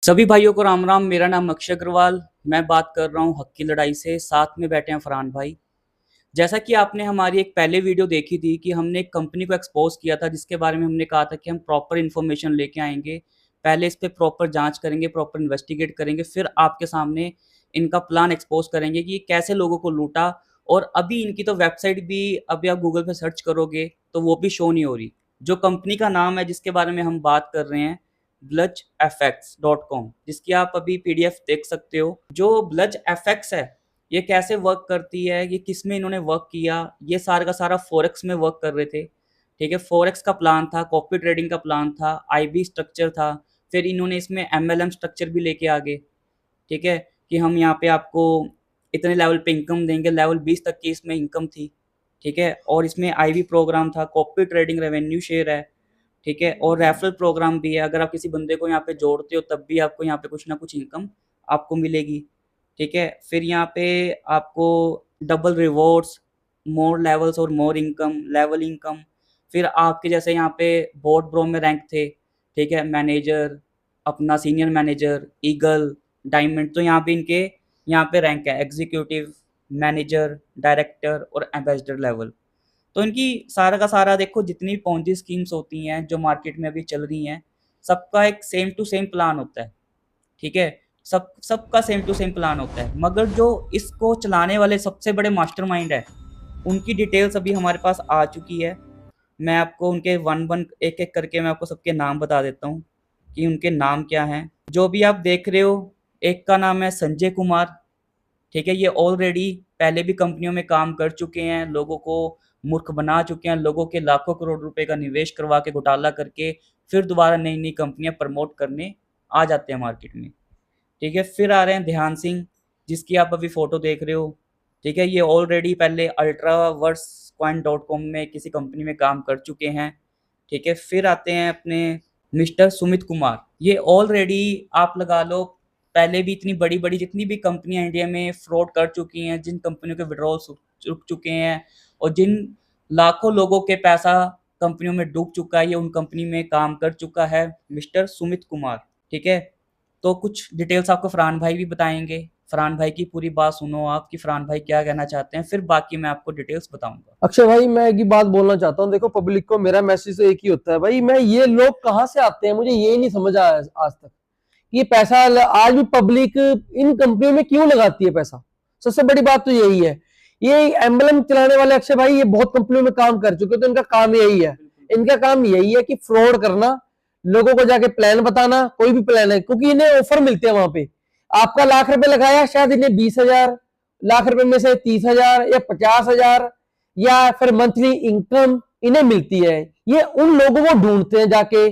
सभी भाइयों को राम राम। मेरा नाम अक्षय अग्रवाल। मैं बात कर रहा हूँ हक की लड़ाई से। साथ में बैठे हैं फरहान भाई। जैसा कि आपने हमारी एक पहले वीडियो देखी थी कि हमने एक कंपनी को एक्सपोज किया था, जिसके बारे में हमने कहा था कि हम प्रॉपर इन्फॉर्मेशन लेके आएंगे, पहले इस पे प्रॉपर जांच करेंगे, प्रॉपर इन्वेस्टिगेट करेंगे, फिर आपके सामने इनका प्लान एक्सपोज करेंगे कि ये कैसे लोगों को लूटा। और अभी इनकी तो वेबसाइट भी, अभी आप गूगल पे सर्च करोगे तो वो भी शो नहीं हो रही। जो कंपनी का नाम है जिसके बारे में हम बात कर रहे हैं, bludgeFX.com, जिसकी आप अभी पीडीएफ देख सकते हो। जो bludgeFX है, ये कैसे वर्क करती है, ये किस में इन्होंने वर्क किया, ये सारा का सारा फॉरेक्स में वर्क कर रहे थे। ठीक है, फॉरेक्स का प्लान था, कॉपी ट्रेडिंग का प्लान था, आईबी स्ट्रक्चर था, फिर इन्होंने इसमें एमएलएम स्ट्रक्चर भी लेके आ गए। ठीक है, कि हम यहाँ पे आपको इतने लेवल पे इनकम देंगे, लेवल 20 तक की इसमें इनकम थी। ठीक है, और इसमें आईबी प्रोग्राम था, कॉपी ट्रेडिंग रेवेन्यू शेयर है। ठीक है, और रेफरल प्रोग्राम भी है। अगर आप किसी बंदे को यहाँ पे जोड़ते हो तब भी आपको यहाँ पे कुछ ना कुछ इनकम आपको मिलेगी। ठीक है, फिर यहाँ पे आपको डबल रिवॉर्ड्स, मोर लेवल्स और मोर इनकम, लेवल इनकम। फिर आपके जैसे यहाँ पे बोर्ड ब्रो में रैंक थे। ठीक है, मैनेजर, अपना सीनियर मैनेजर, ईगल, डायमंड। तो यहाँ पे इनके यहाँ पे रैंक है एग्जीक्यूटिव, मैनेजर, डायरेक्टर और एम्बेसडर लेवल। तो इनकी सारा का सारा देखो, जितनी पॉन्जी स्कीम्स होती हैं जो मार्केट में अभी चल रही हैं, सबका एक सेम टू सेम प्लान होता है। ठीक है, सबका सेम टू सेम प्लान होता है, मगर जो इसको चलाने वाले सबसे बड़े मास्टरमाइंड है, उनकी डिटेल्स अभी हमारे पास आ चुकी है। मैं आपको उनके वन वन एक एक करके मैं आपको सबके नाम बता देता हूँ कि उनके नाम क्या हैं। जो भी आप देख रहे हो, एक का नाम है संजय कुमार। ठीक है, ये ऑलरेडी पहले भी कंपनियों में काम कर चुके हैं, लोगों को मूर्ख बना चुके हैं, लोगों के लाखों करोड़ रुपए का निवेश करवा के घोटाला करके फिर दोबारा नई नई कंपनियां प्रमोट करने आ जाते हैं मार्केट में। ठीक है, फिर आ रहे हैं ध्यान सिंह, जिसकी आप अभी फोटो देख रहे हो। ठीक है, ये ऑलरेडी पहले अल्ट्रावर्स कॉइन.com में किसी कंपनी में काम कर चुके हैं। ठीक है, फिर आते हैं अपने मिस्टर सुमित कुमार। ये ऑलरेडी आप लगा लो, पहले भी इतनी बड़ी बड़ी जितनी भी कंपनियां इंडिया में फ्रॉड कर चुकी हैं, जिन कंपनियों के विड्रॉल रुक चुके हैं और जिन लाखों लोगों के पैसा कंपनियों में डूब चुका है, ये उन कंपनी में काम कर चुका है मिस्टर सुमित कुमार। ठीक है, तो कुछ डिटेल्स आपको फरहान भाई भी बताएंगे। फरहान भाई की पूरी बात सुनो आप कि फरहान भाई क्या कहना चाहते हैं, फिर बाकी मैं आपको डिटेल्स बताऊंगा। अक्षय भाई, मैं एक ही बात बोलना चाहता हूँ। देखो, पब्लिक को मेरा मैसेज तो एक ही होता है भाई, मैं ये लोग कहाँ से आते हैं मुझे ये नहीं समझ आया आज तक। ये पैसा आज भी पब्लिक इन कंपनियों में क्यों लगाती है पैसा। सबसे बड़ी बात तो यही है। ये एम्बलम चलाने वाले अक्षय भाई ये बहुत कंपनियों में काम कर चुके, तो इनका काम यही है। इनका काम यही है कि फ्रॉड करना, लोगों को जाके प्लान बताना, कोई भी प्लान है, क्योंकि इन्हें ऑफर मिलते हैं वहां पे। आपका लाख रुपए लगाया, शायद इन्हें 20,000 लाख रुपए में से 30,000 या 50,000 या फिर मंथली इनकम इन्हें मिलती है। ये उन लोगों को ढूंढते हैं जाके।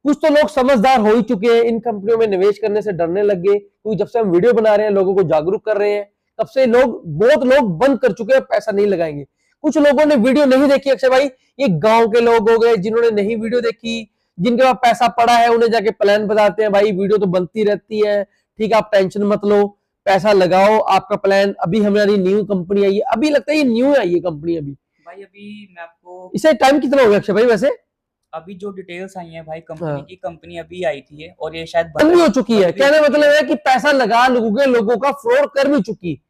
कुछ तो लोग समझदार हो ही चुके हैं, इन कंपनियों में निवेश करने से डरने लग गए, क्योंकि जब से हम वीडियो बना रहे हैं, लोगों को जागरूक कर रहे हैं, तब से बहुत लोग बंद कर चुके हैं, पैसा नहीं लगाएंगे। कुछ लोगों ने वीडियो नहीं देखी अक्षय भाई, ये गांव के लोग हो गए जिन्होंने नहीं वीडियो देखी, जिनके पास पैसा पड़ा है, उन्हें जाके प्लान बताते हैं, भाई वीडियो तो बनती रहती है, ठीक है आप टेंशन मत लो, पैसा लगाओ, आपका प्लान। अभी हमारी न्यू कंपनी आई है, अभी लगता है ये न्यू है ये कंपनी। अभी भाई अभी मैं आपको, इसे टाइम कितना हो गया अक्षय भाई वैसे? अभी जो डिटेल्स आई हैं भाई कंपनी हाँ। की, कंपनी अभी आई थी और ये शायद बंद भी हो चुकी है। कहने मतलब है कि पैसा लगा लोगों का फ्रॉड कर भी चुकी,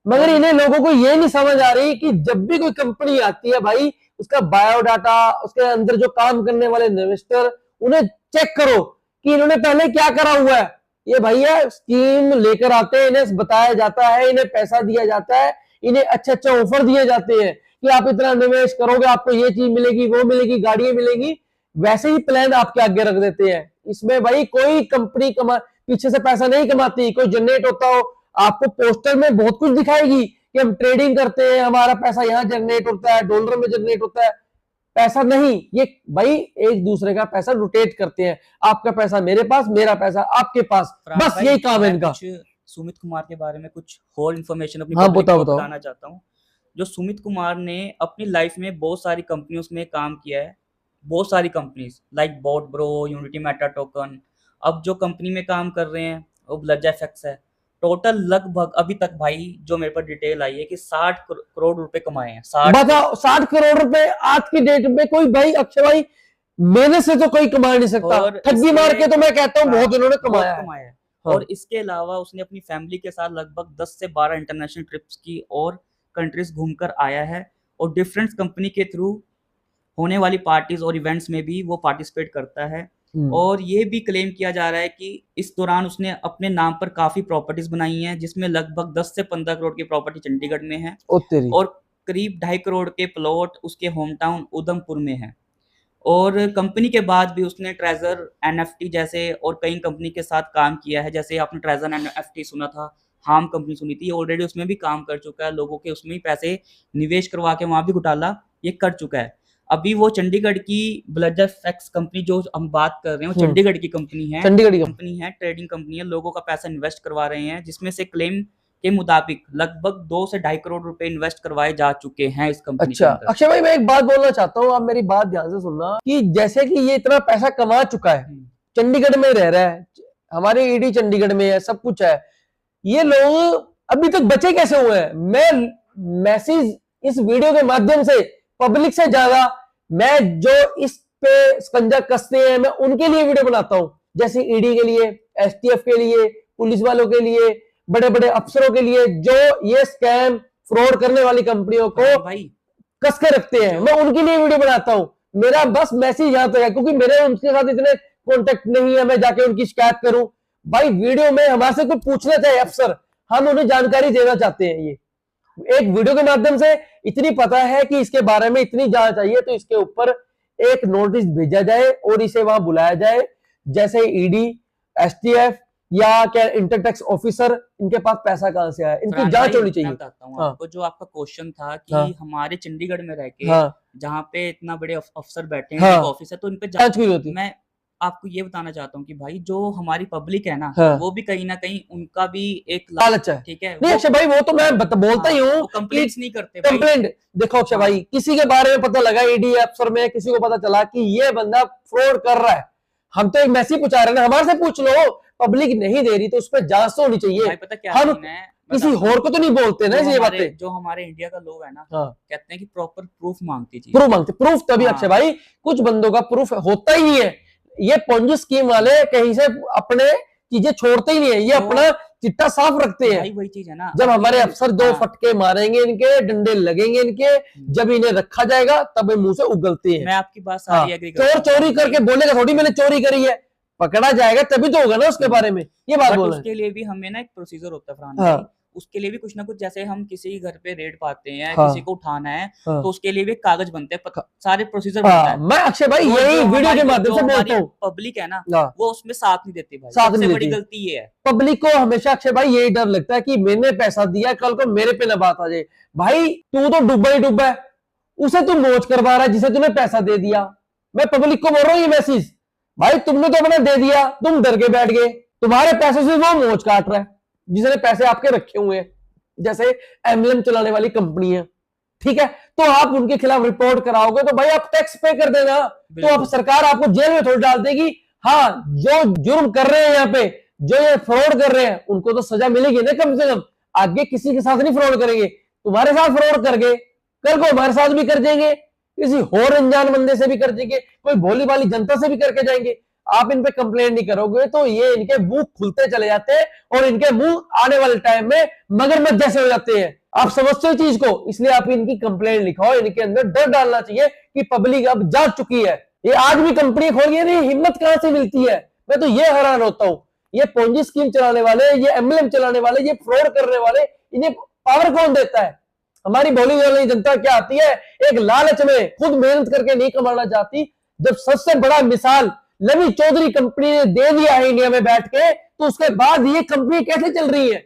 मगर इन्हें लोगों को ये नहीं समझ आ रही कि जब भी कोई कंपनी आती है भाई, उसका बायोडाटा, उसके अंदर जो काम करने वाले इन्वेस्टर, उन्हें चेक करो कि इन्होंने पहले क्या करा हुआ है। ये भैया स्कीम लेकर आते हैं, इन्हें बताया जाता है, इन्हें पैसा दिया जाता है, इन्हें अच्छे अच्छे ऑफर दिए जाते हैं कि आप इतना निवेश करोगे आपको ये चीज मिलेगी, वो मिलेगी, गाड़ियां मिलेंगी। वैसे ही प्लान आपके आगे रख देते हैं। इसमें भाई कोई कंपनी पीछे से पैसा नहीं कमाती। कोई जनरेट होता हो, आपको पोस्टर में बहुत कुछ दिखाएगी कि हम ट्रेडिंग करते हैं, हमारा पैसा यहाँ जनरेट होता है, डॉलर में जनरेट होता है। पैसा नहीं, ये भाई एक दूसरे का पैसा रोटेट करते हैं। आपका पैसा मेरे पास, मेरा पैसा आपके पास, बस यही काम है इनका। सुमित कुमार के बारे में कुछ और इन्फॉर्मेशन अपनी बताना चाहता हूँ। जो सुमित कुमार ने अपनी लाइफ में बहुत सारी कंपनियों में काम किया है, बहुत सारी companies like boat bro, unity Meta token. अब जो कंपनी में काम कर रहे हैं वो ब्लडजेफएक्स है। टोटल लगभग अभी तक भाई जो मेरे पास डिटेल आई है कि 60 करोड़ रुपए कमाए हैं। 60 करोड़ रुपए आज की डेट में कोई भाई अक्षय भाई मेहनत से तो कोई कमा नहीं सकता। ठगी मार के तो मैं कहता हूँ बहुत इन्होंने कमाया है। हाँ। और इसके अलावा उसने अपनी फैमिली के साथ लगभग 10 से 12 इंटरनेशनल ट्रिप्स की और कंट्रीज घूमकर आया है, और डिफरेंट कंपनी के थ्रू होने वाली पार्टीज और इवेंट्स में भी वो पार्टिसिपेट करता है। और ये भी क्लेम किया जा रहा है कि इस दौरान उसने अपने नाम पर काफ़ी प्रॉपर्टीज बनाई हैं, जिसमें लगभग 10 से 15 करोड़ की प्रॉपर्टी चंडीगढ़ में है ओ तेरी। और करीब 2.5 करोड़ के प्लॉट उसके होम टाउन उधमपुर में है। और कंपनी के बाद भी उसने ट्रेजर एनएफटी जैसे और कई कंपनी के साथ काम किया है, जैसे आपने ट्रेजर एनएफटी सुना था, हार्म कंपनी सुनी थी, ऑलरेडी उसमें भी काम कर चुका है, लोगों के उसमें ही पैसे निवेश करवा के वहाँ भी घोटाला ये कर चुका है। अभी वो चंडीगढ़ की ब्लडफेक्स कंपनी जो हम बात कर रहे हैं, वो चंडीगढ़ की कंपनी है, चंडीगढ़ की कंपनी है, ट्रेडिंग कंपनी है, लोगों का पैसा इन्वेस्ट करवा रहे हैं, जिसमें से क्लेम के मुताबिक लगभग 2 से 2.5 करोड़ रुपए इन्वेस्ट करवाए जा चुके हैं इस कंपनी के अच्छा अंदर। अक्षय भाई, मैं एक बात बोलना चाहता हूँ, आप मेरी बात ध्यान से सुनना, कि जैसे कि ये इतना पैसा कमा चुका है, चंडीगढ़ में रह रहा है, हमारे ईडी चंडीगढ़ में है, सब कुछ है, ये लोग अभी तक बचे कैसे हुए हैं? मैं मैसेज इस वीडियो के माध्यम से पब्लिक से ज्यादा मैं जो इस पे स्कंजा कसते हैं, मैं उनके लिए वीडियो बनाता हूं, जैसे ईडी के लिए, एसटीएफ के लिए, पुलिस वालों के लिए, बड़े बड़े अफसरों के लिए, जो ये स्कैम फ्रॉड करने वाली कंपनियों को भाई कस के रखते हैं, मैं उनके लिए वीडियो बनाता हूं। मेरा बस मैसेज यहां तक है, क्योंकि मेरे उनके साथ इतने कॉन्टेक्ट नहीं है मैं जाके उनकी शिकायत करूं। भाई वीडियो में हमारे से कोई पूछना चाहे अफसर, हम उन्हें जानकारी देना चाहते हैं। ये एक वीडियो के माध्यम से इतनी पता है कि इसके बारे में इतनी जांच चाहिए, तो इसके ऊपर एक नोटिस भेजा जाए और इसे वहां बुलाया जाए, जैसे ईडी, एसटीएफ या क्या इंटरटैक्स ऑफिसर, इनके पास पैसा कहां से आया, इनकी जांच होनी चाहिए। बताता हूँ आपको, जो आपका क्वेश्चन था कि हाँ। हमारे चंडीगढ़ में रह के हाँ। जहाँ पे इतना बड़े अफसर बैठे हैं, हाँ। ऑफिस है, तो इन पे जांच क्यों नहीं होती? मैं आपको ये बताना चाहता हूँ कि भाई जो हमारी पब्लिक है ना, हाँ। वो भी कहीं ना कहीं उनका भी एक लालच है, ठीक है। नहीं अक्षय भाई, वो तो मैं बोलता ही हूँ, कंप्लेंट्स नहीं करते भाई। कंप्लेंट देखो अक्षय भाई, किसी के बारे में पता लगा ईडी अफसर में, किसी को पता चला कि ये बंदा फ्रॉड कर रहा है, हम तो एक मैसेज पूछा रहे हैं, हमारे से पूछ लो, पब्लिक नहीं दे रही तो उस पर जांच तो होनी चाहिए। भाई पता क्या हम है, किसी और को तो नहीं बोलते ना ये बातें। जो हमारे इंडिया का लोग है ना, हाँ। कहते हैं कि प्रॉपर प्रूफ मांगती चीज, प्रूफ मांगते, प्रूफ तभी अक्षय भाई, कुछ बंदों का प्रूफ होता ही नहीं है। ये पोंजी स्कीम वाले कहीं से अपने चीजें छोड़ते ही नहीं है, ये अपना चिट्टा साफ रखते हैं। वही चीज है ना, जब हमारे अफसर दो फटके मारेंगे इनके, डंडे लगेंगे इनके, जब इन्हें रखा जाएगा तब मुंह से उगलते हैं। मैं आपकी बात सारी एग्री चोर चोरी करके बोलेगा थोड़ी मैंने चोरी करी है, पकड़ा जाएगा तभी तो होगा ना उसके बारे में, ये बात बोल रहे हैं। उसके लिए भी हमें ना एक प्रोसीजर होता है फरहान, उसके लिए भी कुछ ना कुछ, जैसे हम किसी घर पे रेड पाते हैं, किसी को उठाना है, तो उसके लिए भी कागज बनते हैं, सारे प्रोसीजर बनता है। मैं अक्षय भाई यही वीडियो के माध्यम से बोलता हूँ, पब्लिक है ना, वो उसमें साथ नहीं देती भाई, साथ सबसे नहीं बड़ी देती। गलती ये है। पब्लिक को हमेशा अक्षय भाई यही डर लगता है कि मैंने पैसा दिया, कल को मेरे पे ना बात आ जाए। भाई तू तो डूबा ही डूबा है, उसे तू मौज करवा रहा है जिसे तूने पैसा दे दिया। मैं पब्लिक को बोल रहा हूँ ये मैसेज, भाई तुमने तो अपना दे दिया, तुम डर के बैठ गए, तुम्हारे पैसे से वो मौज काट रहा है जिसने पैसे आपके रखे हुए हैं, जैसे एमएलएम चलाने वाली कंपनी है, ठीक है, तो आप उनके खिलाफ रिपोर्ट कराओगे तो भाई आप टैक्स पे कर देना, तो अब सरकार आपको जेल में थोड़ी डाल देगी। हाँ, जो जुर्म कर रहे हैं यहाँ पे, जो ये फ्रॉड कर रहे हैं, उनको तो सजा मिलेगी ना कम से कम, आगे किसी के साथ नहीं फ्रॉड करेंगे, तुम्हारे साथ फ्रॉड कर गए, कल को हमारे साथ भी कर देंगे, किसी और अनजान बंदे से भी कर देंगे, कोई भोली भाली जनता से भी करके जाएंगे। आप इन पे कंप्लेंट नहीं करोगे तो ये इनके मुंह खुलते चले जाते हैं और इनके मुंह आने वाले टाइम में मगरमच्छ जैसे हो जाते हैं। आप समझते हो चीज को, इसलिए आप इनकी कंप्लेंट लिखाओ, इनके अंदर डर डालना चाहिए कि पब्लिक अब जाग चुकी है। ये आज भी कंपनी खोल रही है, हिम्मत कहां से मिलती है? मैं तो ये हैरान होता हूं, ये पोंजी स्कीम चलाने वाले, ये एमएलएम चलाने वाले, ये फ्रॉड करने वाले, इन्हें पावर कौन देता है? हमारी भोली वाली जनता क्या आती है, एक लालच में, खुद मेहनत करके नहीं कमाना चाहती। जब सबसे बड़ा मिसाल लवी चौधरी कंपनी ने दे दिया है इंडिया में बैठ के, तो उसके बाद ये कंपनी कैसे चल रही है?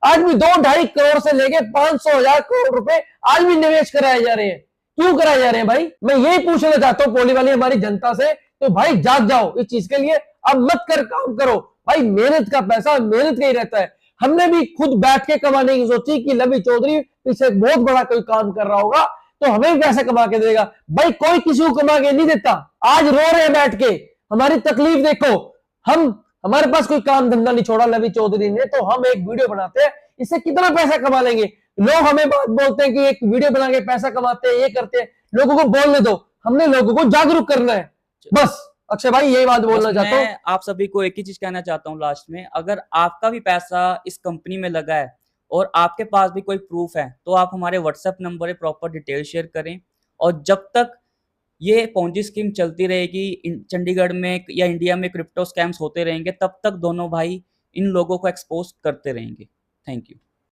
आज भी 2-2.5 करोड़ से लेके 500,000 करोड़ रुपए आज भी निवेश कराए जा रहे हैं। क्यों कराए जा रहे हैं भाई? मैं यही पूछना चाहता हूँ भोली वाली हमारी जनता से, तो भाई जाग जाओ इस चीज के लिए, अब मत कर काम करो भाई, मेहनत का पैसा मेहनत का ही रहता है। हमने भी खुद बैठ के कमाने की सोची कि लवी चौधरी पीछे बहुत बड़ा कोई काम कर रहा होगा तो हमें भी पैसे कमा के देगा। भाई कोई किसी को कमा के नहीं देता। आज रो रहे हैं बैठ के, हमारी तकलीफ देखो, हमारे पास कोई काम धंधा नहीं छोड़ा लवी चौधरी ने, तो हम एक वीडियो बनाते हैं, इससे कितना पैसा कमा लेंगे। लोग हमें बात बोलते हैं कि एक वीडियो बना के पैसा कमाते हैं, ये करते हैं, लोगों को बोलने दो, हमने लोगों को जागरूक करना है बस। अक्षय भाई यही बात बस बोलना चाहता हूँ। मैं आप सभी को एक ही चीज कहना चाहता हूँ लास्ट में, अगर आपका भी पैसा इस कंपनी में लगा है और आपके पास भी कोई प्रूफ है तो आप हमारे व्हाट्सएप नंबर पे प्रॉपर डिटेल शेयर करें। और जब तक ये पोंजी स्कीम चलती रहेगी, चंडीगढ़ में या इंडिया में क्रिप्टो स्कैम्स होते रहेंगे, तब तक दोनों भाई इन लोगों को एक्सपोज करते रहेंगे। Thank you.